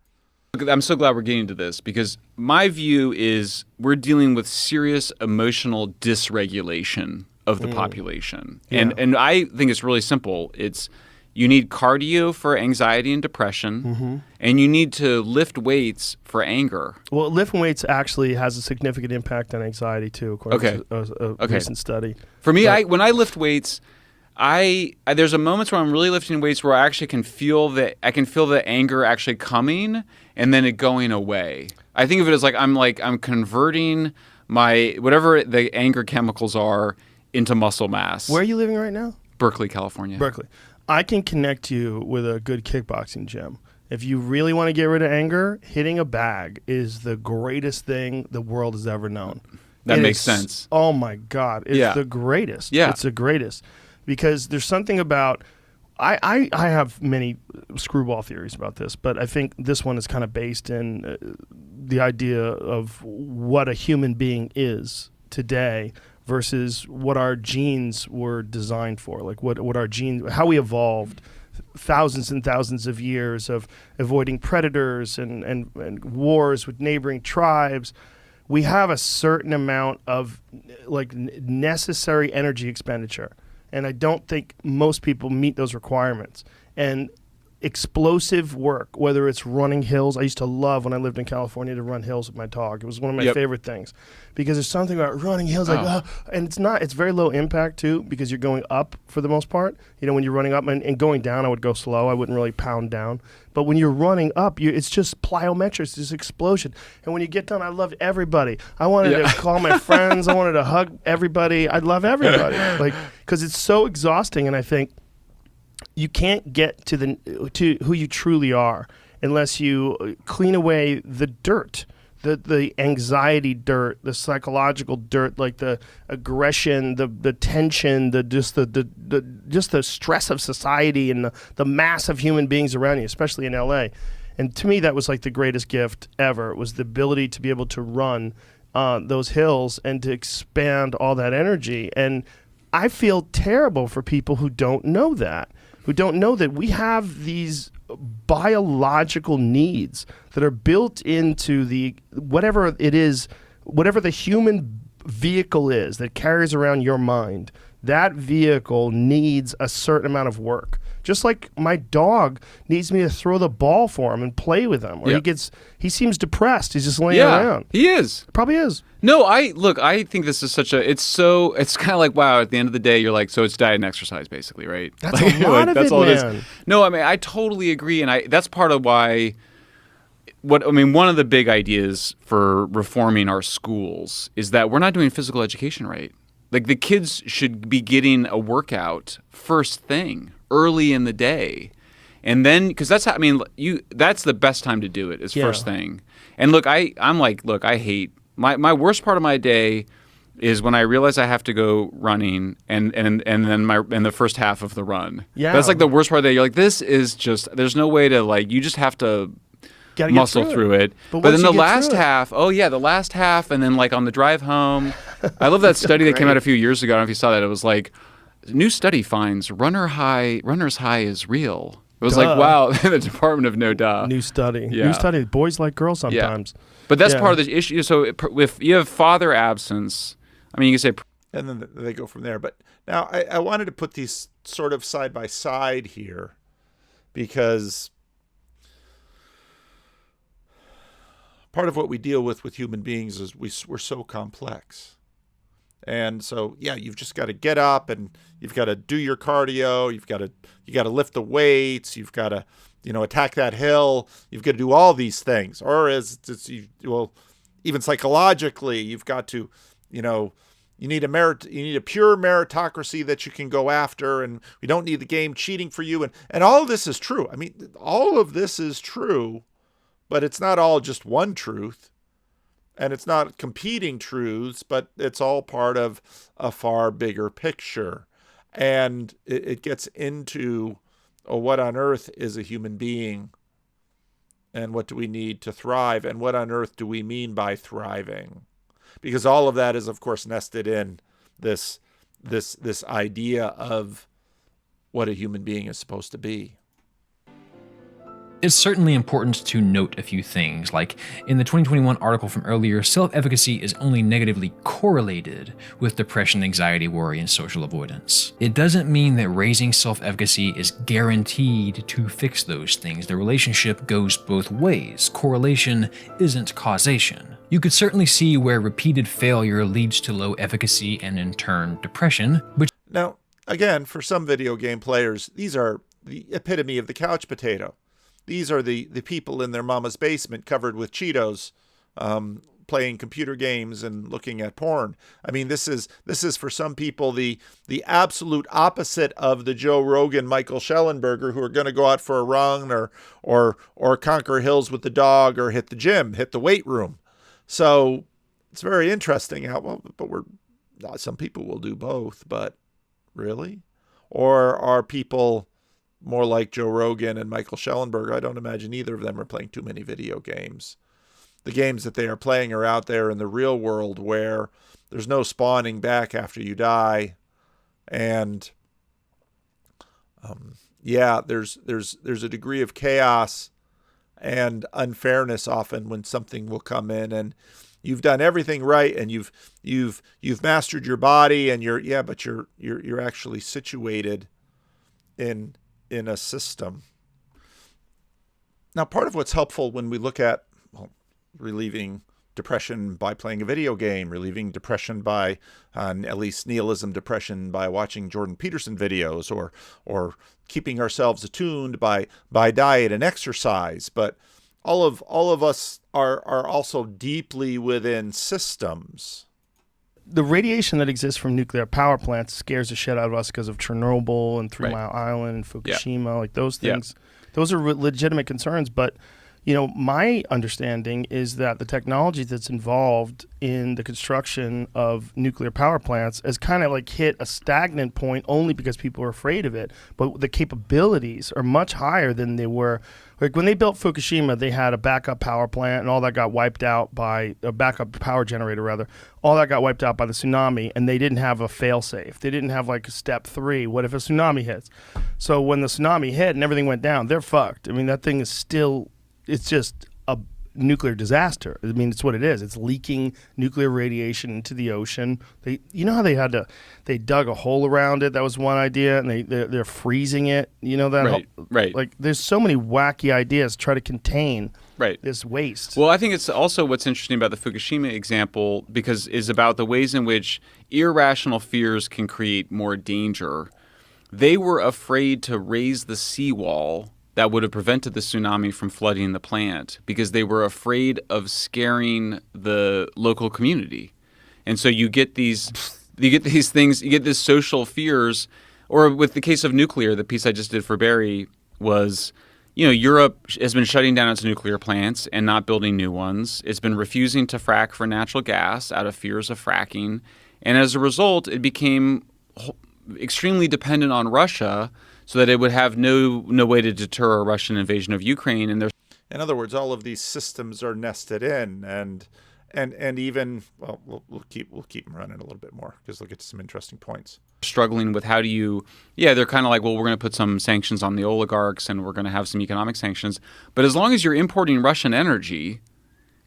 I'm so glad we're getting to this, because my view is we're dealing with serious emotional dysregulation of the population. Yeah. And I think it's really simple. It's you need cardio for anxiety and depression, and you need to lift weights for anger. Well, lifting weights actually has a significant impact on anxiety too, according to a recent study. For me, when I lift weights, there's a moments where I'm really lifting weights where I actually can feel the anger actually coming and then it going away. I think of it as I'm converting my whatever the anger chemicals are into muscle mass. Where are you living right now? Berkeley, California. Berkeley. I can connect you with a good kickboxing gym. If you really want to get rid of anger, hitting a bag is the greatest thing the world has ever known. That makes sense. Oh my God. It's the greatest. Yeah. It's the greatest. Because there's something about, I have many screwball theories about this, but I think this one is kind of based in the idea of what a human being is today versus what our genes were designed for, like what our genes, how we evolved thousands and thousands of years of avoiding predators and wars with neighboring tribes. We have a certain amount of necessary energy expenditure, and I don't think most people meet those requirements. And explosive work, whether it's running hills. I used to love when I lived in California to run hills with my dog. It was one of my favorite things because there's something about running hills and it's very low impact too because you're going up for the most part. You know, when you're running up and going down, I would go slow. I wouldn't really pound down. But when you're running up, it's just plyometrics, it's just explosion. And when you get done, I loved everybody. I wanted to call my friends. I wanted to hug everybody. I love everybody, because it's so exhausting. And I think you can't get to who you truly are unless you clean away the dirt, the anxiety dirt, the psychological dirt, like the aggression, the tension, just the stress of society and the mass of human beings around you, especially in LA. And to me, that was like the greatest gift ever. It was the ability to be able to run those hills and to expand all that energy. And I feel terrible for people who don't know that. We have these biological needs that are built into whatever it is, whatever the human vehicle is that carries around your mind. That vehicle needs a certain amount of work. Just like my dog needs me to throw the ball for him and play with him. Or he seems depressed. He's just laying around. He is. Probably is. No, I think this is it's kind of like, wow, at the end of the day, you're like, so it's diet and exercise basically, right? That's a lot of that's it, all man. It is. No, I mean, I totally agree. And that's part of why, one of the big ideas for reforming our schools is that we're not doing physical education right. Like the kids should be getting a workout first thing early in the day. And then, because that's that's the best time to do it is first thing. And look, I hate my worst part of my day is when I realize I have to go running and then the first half of the run. Yeah. That's like the worst part of the day. You're like, this is just, there's no way to you just have to muscle through it. But then the last half, the last half, and then on the drive home, I love that study that came out a few years ago. I don't know if you saw that. It was like, new study finds runner's high is real. It was like, wow, the Department of No Duh. New study. Yeah. New study. Boys like girls sometimes. Yeah. But that's part of the issue. So if you have father absence, you can say... And then they go from there. But now I wanted to put these sort of side by side here because part of what we deal with human beings is we're so complex. And so, you've just got to get up and you've got to do your cardio. You got to lift the weights. You've got to, attack that hill. You've got to do all these things. Or even psychologically, you've got to, you need a pure meritocracy that you can go after, and we don't need the game cheating for you. And all of this is true. All of this is true, but it's not all just one truth. And it's not competing truths, but it's all part of a far bigger picture. And it gets into what on earth is a human being? And what do we need to thrive? And what on earth do we mean by thriving? Because all of that is, of course, nested in this this idea of what a human being is supposed to be. It's certainly important to note a few things, like in the 2021 article from earlier, self-efficacy is only negatively correlated with depression, anxiety, worry, and social avoidance. It doesn't mean that raising self-efficacy is guaranteed to fix those things. The relationship goes both ways. Correlation isn't causation. You could certainly see where repeated failure leads to low efficacy and in turn depression, which... Now, again, for some video game players, these are the epitome of the couch potato. These are the people in their mama's basement covered with Cheetos, playing computer games and looking at porn. I mean, this is for some people the absolute opposite of the Joe Rogan, Michael Schellenberger, who are going to go out for a run or conquer hills with the dog or hit the gym, hit the weight room. So it's very interesting how, well, but some people will do both, but really? Or are people more like Joe Rogan and Michael Schellenberger? I don't imagine either of them are playing too many video games. The games that they are playing are out there in the real world where there's no spawning back after you die. And there's a degree of chaos and unfairness often when something will come in and you've done everything right and you've mastered your body and you're actually situated in a system. Now, part of what's helpful when we look at relieving depression by playing a video game, relieving depression by, at least nihilism depression, by watching Jordan Peterson videos, or keeping ourselves attuned by diet and exercise. But all of us are also deeply within systems. The radiation that exists from nuclear power plants scares the shit out of us because of Chernobyl and 3 Mile Island and Fukushima, like those things. Those are legitimate concerns. But, my understanding is that the technology that's involved in the construction of nuclear power plants has kind of like hit a stagnant point only because people are afraid of it. But the capabilities are much higher than they were. Like when they built Fukushima, they had a backup power plant and all that got wiped out by a backup power generator, rather. All that got wiped out by the tsunami, and they didn't have a fail-safe. They didn't have like a step 3. What if a tsunami hits? So when the tsunami hit and everything went down, they're fucked. I mean, that thing is still, it's just a nuclear disaster. I mean, it's what it is. It's leaking nuclear radiation into the ocean. How they dug a hole around it. That was one idea, and they're freezing it. Right. Like there's so many wacky ideas to try to contain this waste. Well, I think it's also what's interesting about the Fukushima example is about the ways in which irrational fears can create more danger. They were afraid to raise the seawall that would have prevented the tsunami from flooding the plant because they were afraid of scaring the local community. And so you get these things, you get this social fears. Or with the case of nuclear, the piece I just did for Barry was, Europe has been shutting down its nuclear plants and not building new ones. It's been refusing to frack for natural gas out of fears of fracking. And as a result, it became extremely dependent on Russia so that it would have no way to deter a Russian invasion of Ukraine. And in other words, all of these systems are nested in, and even we'll keep them running a little bit more because we'll get to some interesting points. Struggling with how do you, they're kind of like, well, we're going to put some sanctions on the oligarchs and we're going to have some economic sanctions. But as long as you're importing Russian energy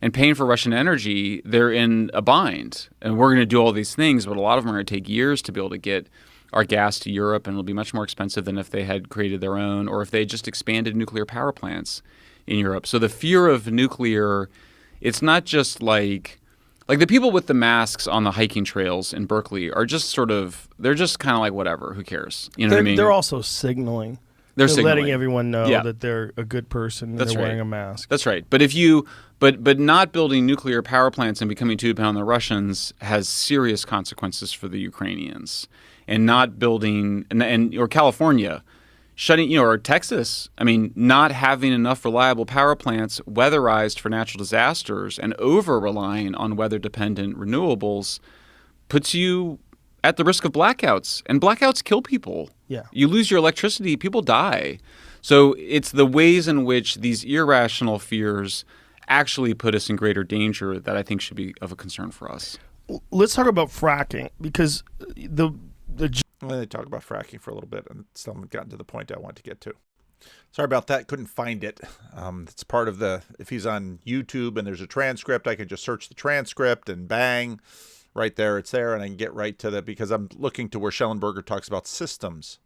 and paying for Russian energy, they're in a bind. And we're going to do all these things, but a lot of them are going to take years to be able to get our gas to Europe, and it'll be much more expensive than if they had created their own or if they just expanded nuclear power plants in Europe. So the fear of nuclear, it's not just like the people with the masks on the hiking trails in Berkeley are just they're just kind of like, whatever, who cares? You know what I mean? They're also signaling. They're letting everyone know that they're a good person and they're wearing a mask. That's right. But but not building nuclear power plants and becoming too dependent on the Russians has serious consequences for the Ukrainians. And not building, or California, shutting, or Texas, not having enough reliable power plants weatherized for natural disasters and over-relying on weather-dependent renewables puts you at the risk of blackouts. And blackouts kill people. Yeah. You lose your electricity, people die. So it's the ways in which these irrational fears actually put us in greater danger that I think should be of a concern for us. Let's talk about fracking, because Well, they talk about fracking for a little bit, and still haven't gotten to the point I want to get to. Sorry about that. Couldn't find it. It's part of the, if he's on YouTube and there's a transcript, I can just search the transcript and bang, right there, it's there, and I can get right to that because I'm looking to where Schellenberger talks about systems.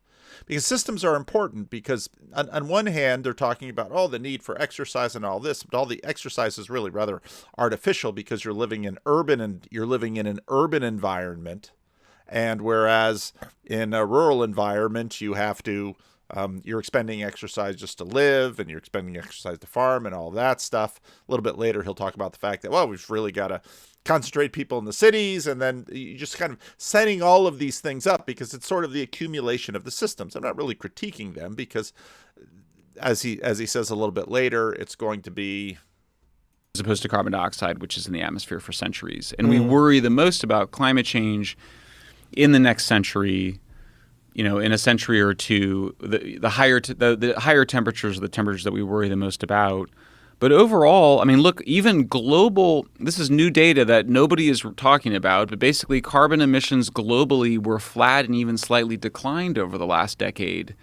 Because systems are important because on one hand, they're talking about, the need for exercise and all this, but all the exercise is really rather artificial because you're living in an urban environment. And whereas in a rural environment, you have to, you're expending exercise just to live, and you're expending exercise to farm and all that stuff. A little bit later, he'll talk about the fact that, we've really got to concentrate people in the cities, and then you just kind of setting all of these things up because it's sort of the accumulation of the systems. I'm not really critiquing them because, as he says a little bit later, it's going to be, as opposed to carbon dioxide, which is in the atmosphere for centuries. And we worry the most about climate change in the next century. In a century or two, the higher temperatures are the temperatures that we worry the most about. But overall, look, even global, this is new data that nobody is talking about, but basically carbon emissions globally were flat and even slightly declined over the last decade,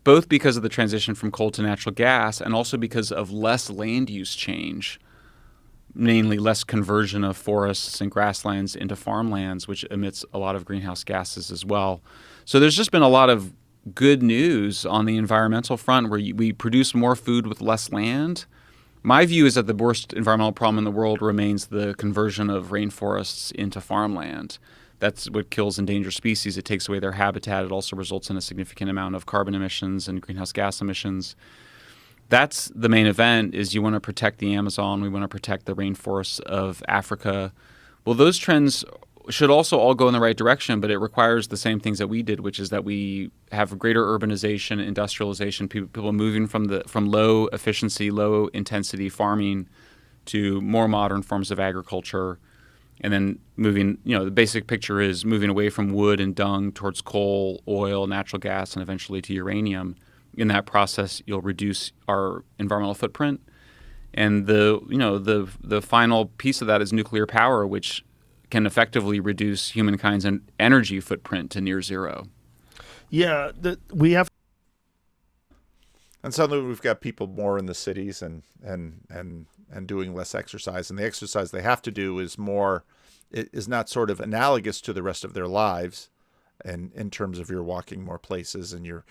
both because of the transition from coal to natural gas and also because of less land use change, namely less conversion of forests and grasslands into farmlands, which emits a lot of greenhouse gases as well. So there's just been a lot of good news on the environmental front where we produce more food with less land. My view is that the worst environmental problem in the world remains the conversion of rainforests into farmland. That's what kills endangered species. It takes away their habitat. It also results in a significant amount of carbon emissions and greenhouse gas emissions. That's the main event, is you want to protect the Amazon. We want to protect the rainforests of Africa. Well, those trends should also all go in the right direction, but it requires the same things that we did, which is that we have greater urbanization, industrialization, people moving from low efficiency, low intensity farming to more modern forms of agriculture, and then moving, the basic picture is moving away from wood and dung towards coal, oil, natural gas, and eventually to uranium. In that process, you'll reduce our environmental footprint. And the final piece of that is nuclear power, which can effectively reduce humankind's energy footprint to near zero. Yeah, we have. And suddenly we've got people more in the cities and doing less exercise, and the exercise they have to do is not sort of analogous to the rest of their lives. And in terms of you're walking more places and you're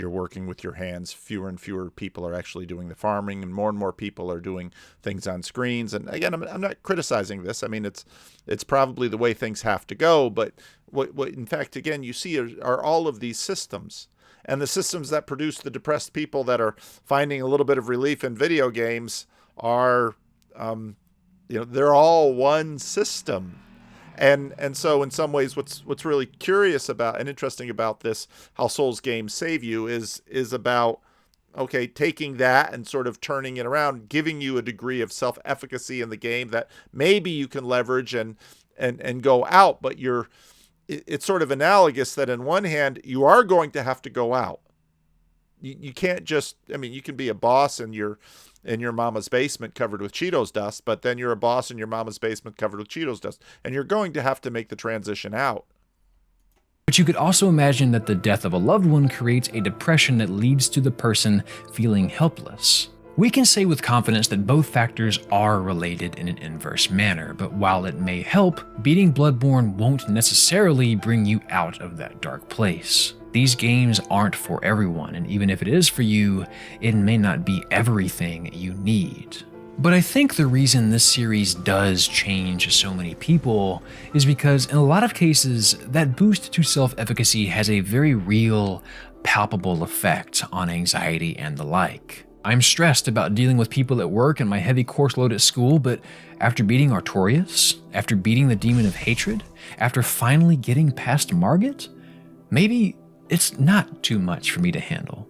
working with your hands, fewer and fewer people are actually doing the farming, and more people are doing things on screens. And again, I'm not criticizing this. It's probably the way things have to go. But what in fact, again, you see are all of these systems, and the systems that produce the depressed people that are finding a little bit of relief in video games are, they're all one system. And so in some ways, what's really curious about and interesting about this, how Souls games save you, is about, taking that and sort of turning it around, giving you a degree of self-efficacy in the game that maybe you can leverage and go out. But it's sort of analogous that in one hand, you are going to have to go out. You can't just, you can be a boss in your mama's basement covered with Cheetos dust, but then you're a boss in your mama's basement covered with Cheetos dust, and you're going to have to make the transition out. But you could also imagine that the death of a loved one creates a depression that leads to the person feeling helpless. We can say with confidence that both factors are related in an inverse manner, but while it may help, beating Bloodborne won't necessarily bring you out of that dark place. These games aren't for everyone, and even if it is for you, it may not be everything you need. But I think the reason this series does change so many people is because in a lot of cases, that boost to self-efficacy has a very real, palpable effect on anxiety and the like. I'm stressed about dealing with people at work and my heavy course load at school, but after beating Artorias, after beating the Demon of Hatred, after finally getting past Margit, maybe it's not too much for me to handle.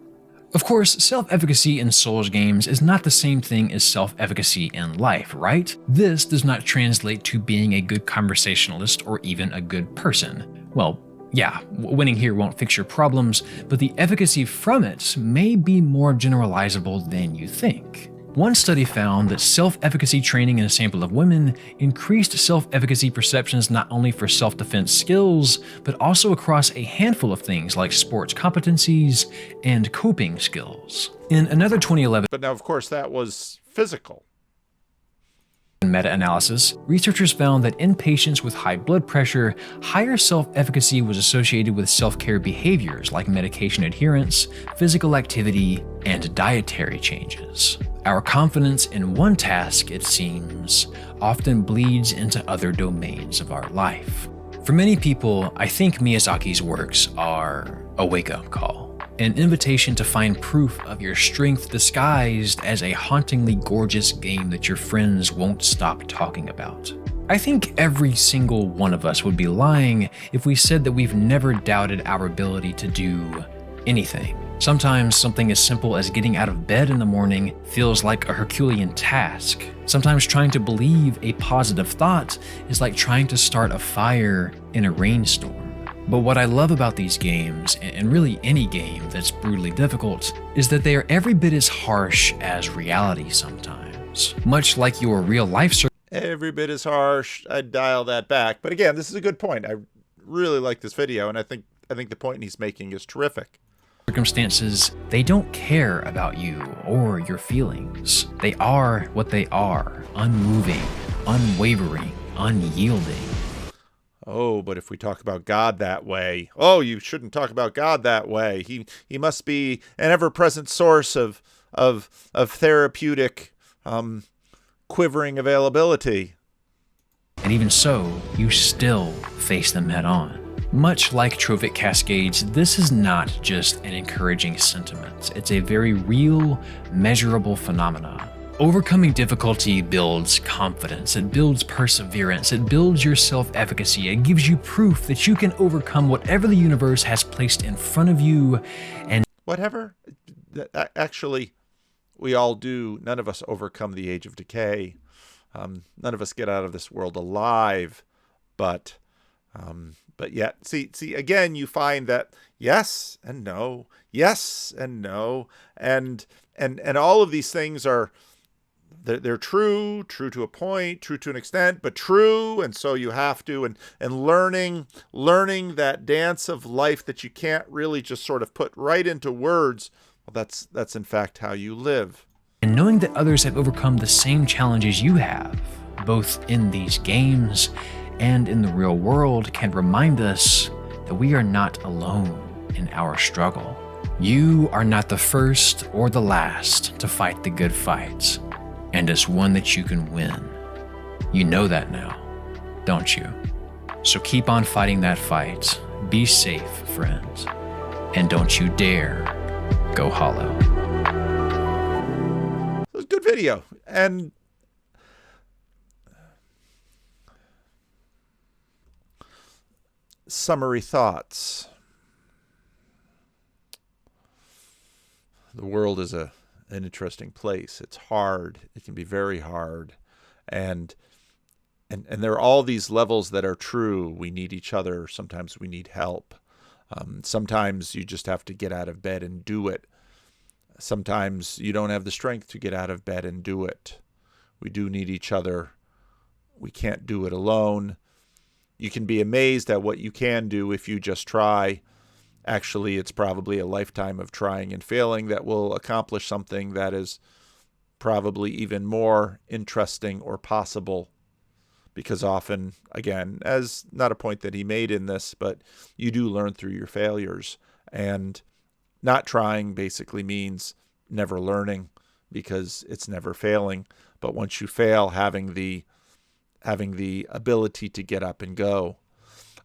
Of course, self-efficacy in Souls games is not the same thing as self-efficacy in life, right? This does not translate to being a good conversationalist or even a good person. Well, yeah, winning here won't fix your problems, but the efficacy from it may be more generalizable than you think. One study found that self-efficacy training in a sample of women increased self-efficacy perceptions not only for self-defense skills, but also across a handful of things like sports competencies and coping skills. In another 2011 But now, of course, that was physical. meta-analysis, researchers found that in patients with high blood pressure, higher self-efficacy was associated with self-care behaviors like medication adherence, physical activity, and dietary changes. Our confidence in one task, it seems, often bleeds into other domains of our life. For many people, I think Miyazaki's works are a wake-up call. An invitation to find proof of your strength disguised as a hauntingly gorgeous game that your friends won't stop talking about. I think every single one of us would be lying if we said that we've never doubted our ability to do anything. Sometimes something as simple as getting out of bed in the morning feels like a Herculean task. Sometimes trying to believe a positive thought is like trying to start a fire in a rainstorm. But what I love about these games, and really any game that's brutally difficult, is that they are every bit as harsh as reality sometimes. Much like your real life Every bit as harsh. I'd dial that back. But again, this is a good point. I really like this video, and I think the point he's making is terrific. Circumstances, they don't care about you or your feelings. They are what they are, unmoving, unwavering, unyielding. Oh, but if we talk about God that way, oh, you shouldn't talk about God that way. He must be an ever-present source of therapeutic quivering availability. And even so, you still face them head on. Much like trophic cascades, this is not just an encouraging sentiment. It's a very real, measurable phenomenon. Overcoming difficulty builds confidence, it builds perseverance, it builds your self-efficacy, it gives you proof that you can overcome whatever the universe has placed in front of you. And whatever? Actually, we all do. None of us overcome the age of decay. None of us get out of this world alive. But yet, see, again, you find that yes and no, yes and no, and all of these things are, they're true to a point, true to an extent, but true, and so you have to, and learning that dance of life that you can't really just sort of put right into words. Well, that's in fact how you live. And knowing that others have overcome the same challenges you have, both in these games and in the real world, can remind us that we are not alone in our struggle. You are not the first or the last to fight the good fight, and it's one that you can win. You know that now, don't you? So keep on fighting that fight. Be safe, friends, and don't you dare go hollow. It was a good video, and summary thoughts. The world is an interesting place. It's hard. It can be very hard. And there are all these levels that are true. We need each other. Sometimes we need help. Sometimes you just have to get out of bed and do it. Sometimes you don't have the strength to get out of bed and do it. We do need each other. We can't do it alone. You can be amazed at what you can do if you just try. Actually, it's probably a lifetime of trying and failing that will accomplish something that is probably even more interesting or possible. Because often, again, as not a point that he made in this, but you do learn through your failures. And not trying basically means never learning, because it's never failing. But once you fail, having the ability to get up and go.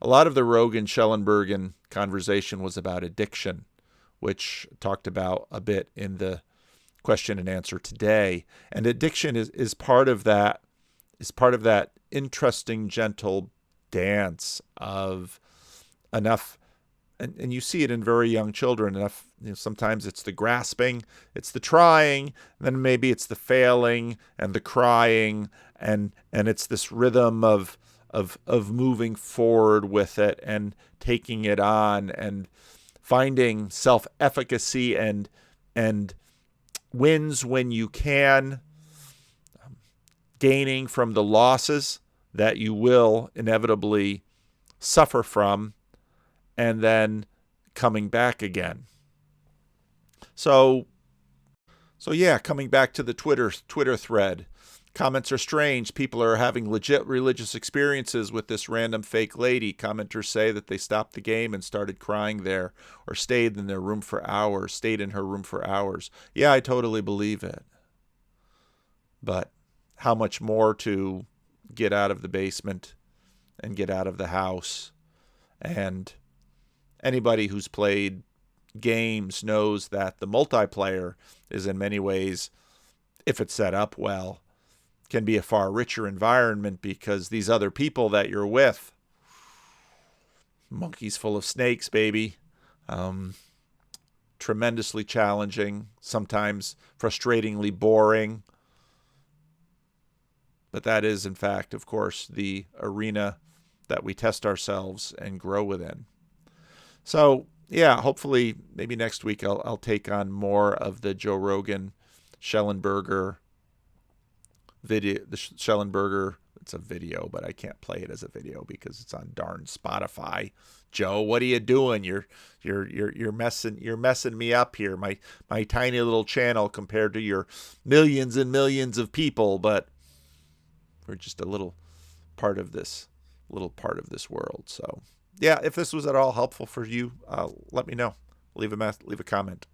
A lot of the Rogan-Schellenbergen conversation was about addiction, which talked about a bit in the question and answer today. And addiction is part of that, interesting, gentle dance of enough, and you see it in very young children, enough, sometimes it's the grasping, it's the trying, then maybe it's the failing and the crying, and it's this rhythm of moving forward with it and taking it on and finding self-efficacy and wins when you can, gaining from the losses that you will inevitably suffer from, and then coming back again. So yeah, coming back to the Twitter thread. Comments are strange. People are having legit religious experiences with this random fake lady. Commenters say that they stopped the game and started crying there, or stayed in her room for hours. Yeah, I totally believe it. But how much more to get out of the basement and get out of the house? And anybody who's played games knows that the multiplayer is in many ways, if it's set up well, can be a far richer environment, because these other people that you're with, monkeys full of snakes, baby, tremendously challenging, sometimes frustratingly boring. But that is, in fact, of course, the arena that we test ourselves and grow within. So, yeah, hopefully, maybe next week I'll take on more of the Joe Rogan, Schellenberger video. The Schellenberger, it's a video, but I can't play it as a video because it's on darn Spotify. Joe, what are you doing? You're messing me up here. My tiny little channel compared to your millions and millions of people, but we're just a little part of this world. So, yeah, if this was at all helpful for you, let me know. Leave a comment.